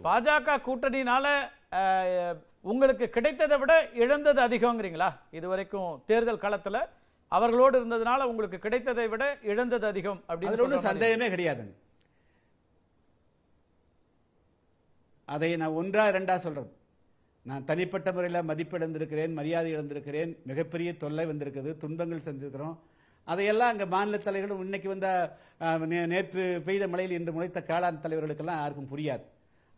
பாஜக கூட்டணினால உங்களுக்கு கிடைத்ததை விட இழந்தது அதிகங்கிறீங்களா? இதுவரைக்கும் தேர்தல் களத்துல அவர்களோடு இருந்ததுனால உங்களுக்கு கிடைத்ததை விட இழந்தது அதிகம் அப்படின்னு சந்தேகமே கிடையாதுங்க. அதை நான் ஒன்றா இரண்டா சொல்றது. நான் தனிப்பட்ட முறையில் மதிப்பு இழந்திருக்கிறேன், மரியாதை இழந்திருக்கிறேன், மிகப்பெரிய தொல்லை வந்திருக்குது, துன்பங்கள் செஞ்சிருக்கிறோம். அதையெல்லாம் அங்கே மாநில தலைவர்களும் இன்னைக்கு வந்த நேற்று பெய்த மழையில் இன்று முளைத்த காளான் தலைவர்களுக்கெல்லாம் யாருக்கும் புரியாது.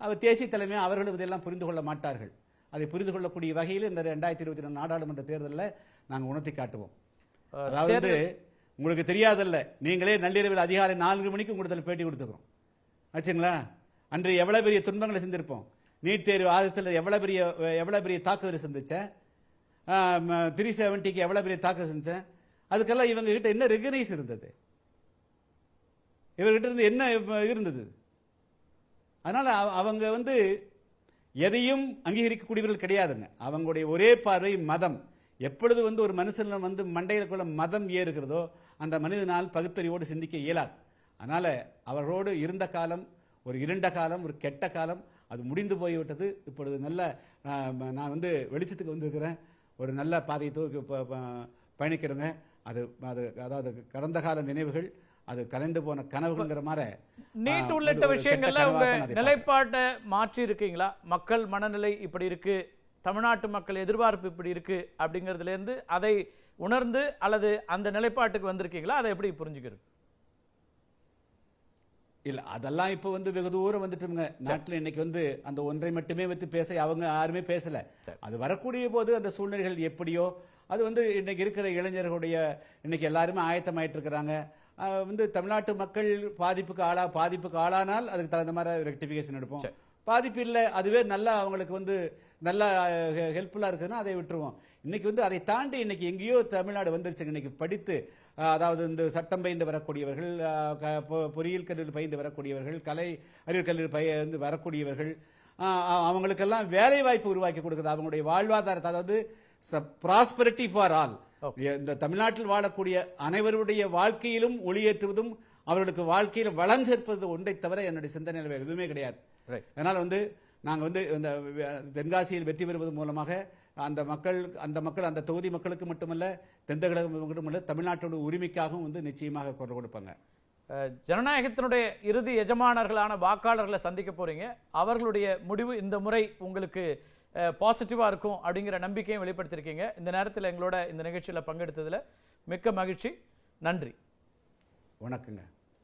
அவர் தேசிய தலைமை அவர்களும் இதெல்லாம் புரிந்து கொள்ள மாட்டார்கள். அதை புரிந்து கொள்ளக்கூடிய வகையில் இந்த 2024 நாடாளுமன்ற தேர்தலில் நாங்கள் உணர்த்தி காட்டுவோம். அதாவது உங்களுக்கு தெரியாதல்ல, நீங்களே நள்ளிரவில் அதிகாலை 4 மணிக்கு உங்களுக்கு பேட்டி கொடுத்துக்கிறோம் ஆச்சுங்களா? அன்று எவ்வளவு பெரிய துன்பங்களை செஞ்சிருப்போம். நீட் தேர்வு ஆதத்தில் எவ்வளவு பெரிய தாக்குதல் செஞ்சுச்சேன். 370க்கு எவ்வளவு பெரிய தாக்குதல் செஞ்சேன். அதுக்கெல்லாம் இவங்க கிட்ட என்ன ரெகனைஸ் இருந்தது, இவர்கிட்ட இருந்து என்ன இருந்தது? அதனால அவங்க எதையும் அங்கீகரிக்கக்கூடியவர்கள் கிடையாதுங்க. அவங்களுடைய ஒரே பார்வை மதம். எப்பொழுது ஒரு மனுஷன் மண்டையில மதம் ஏறுகிறதோ அந்த மனிதனால் பகுத்தறிவோடு சிந்திக்க இயலாது. அதனால அவரோடு இருந்த காலம் ஒரு இருண்ட காலம், ஒரு கெட்ட காலம், அது முடிந்து போய்விட்டது. இப்பொழுது நல்ல நான் வெளிச்சத்துக்கு வந்திருக்கிறேன். ஒரு நல்ல பாதையை பயணிக்கிறேங்க. அது அதாவது கடந்த கால நினைவுகள், அது கலைந்து போன கனவுங்கிற மாதிரி. நீட் உள்ளிட்ட விஷயங்கள்ல உங்க நிலைப்பாட்டை மாற்றி இருக்கீங்களா? மக்கள் மனநிலை இப்படி இருக்கு, தமிழ்நாட்டு மக்கள் எதிர்பார்ப்பு இப்படி இருக்கு அப்படிங்கிறதுல இருந்து அதை உணர்ந்து அல்லது அந்த நிலைப்பாட்டுக்கு வந்திருக்கீங்களா? அதை எப்படி புரிஞ்சுக்கிறது? இல்ல, அதெல்லாம் இப்ப வெகு தூரம் வந்துட்டுங்க. நாட்டில் இன்னைக்கு அந்த ஒன்றை மட்டுமே பேச அவங்க யாருமே பேசல. அது வரக்கூடிய போது அந்த சூழ்நிலைகள் எப்படியோ அது இன்னைக்கு இருக்கிற இளைஞர்களுடைய இன்னைக்கு எல்லாருமே ஆயத்தமாயிட்டு இருக்கிறாங்க. தமிழ்நாட்டு மக்கள் பாதிப்புக்கு ஆளானால் அதுக்கு தகுந்த மாதிரி ரெக்டிபிகேஷன் எடுப்போம். பாதிப்பு இல்லை, அதுவே நல்லா அவங்களுக்கு நல்லா ஹெல்ப்ஃபுல்லா இருக்குன்னா அதை விட்டுருவோம். இன்னைக்கு அதை தாண்டி இன்னைக்கு எங்கேயோ தமிழ்நாடு வந்துருச்சுங்க. இன்னைக்கு படித்து அதாவது இந்த சட்டம் பயின்று வரக்கூடியவர்கள், பொறியியல் கல்லூரி பயின்று வரக்கூடியவர்கள், கலை அறிவியல் கல்லூரி பயின்று வரக்கூடியவர்கள், அவங்களுக்கெல்லாம் வேலை வாய்ப்பு உருவாக்கி கொடுக்குது. அவங்களுடைய வாழ்வாதாரத்தை, அதாவது ப்ராஸ்பரிட்டி ஃபார் ஆல், இந்த தமிழ்நாட்டில் வாழக்கூடிய அனைவருடைய வாழ்க்கையிலும் ஒளியேற்றுவதும் அவர்களுக்கு வாழ்க்கையில் வளம் சேர்ப்பது ஒன்றை தவிர என்னுடைய சிந்தனையில் வேறு எதுவுமே கிடையாது. அதனால நாங்கள் இந்த தென்காசியில் வெற்றி பெறுவது மூலமாக அந்த மக்கள் அந்த தொகுதி மக்களுக்கு மட்டுமல்ல, தென்தகட மட்டுமல்ல, தமிழ்நாட்டோட உரிமைக்காகவும் நிச்சயமாக குரல் கொடுப்பாங்க. ஜனநாயகத்தினுடைய இறுதி எஜமானர்களான வாக்காளர்களை சந்திக்க போறீங்க. அவர்களுடைய முடிவு இந்த முறை உங்களுக்கு பாசிட்டிவா இருக்கும் அப்படிங்கிற நம்பிக்கையும் வெளிப்படுத்திருக்கீங்க. இந்த நேரத்தில் எங்களோட இந்த நிகழ்ச்சியில் பங்கெடுத்ததுல மிக்க மகிழ்ச்சி. நன்றி. வணக்கங்க.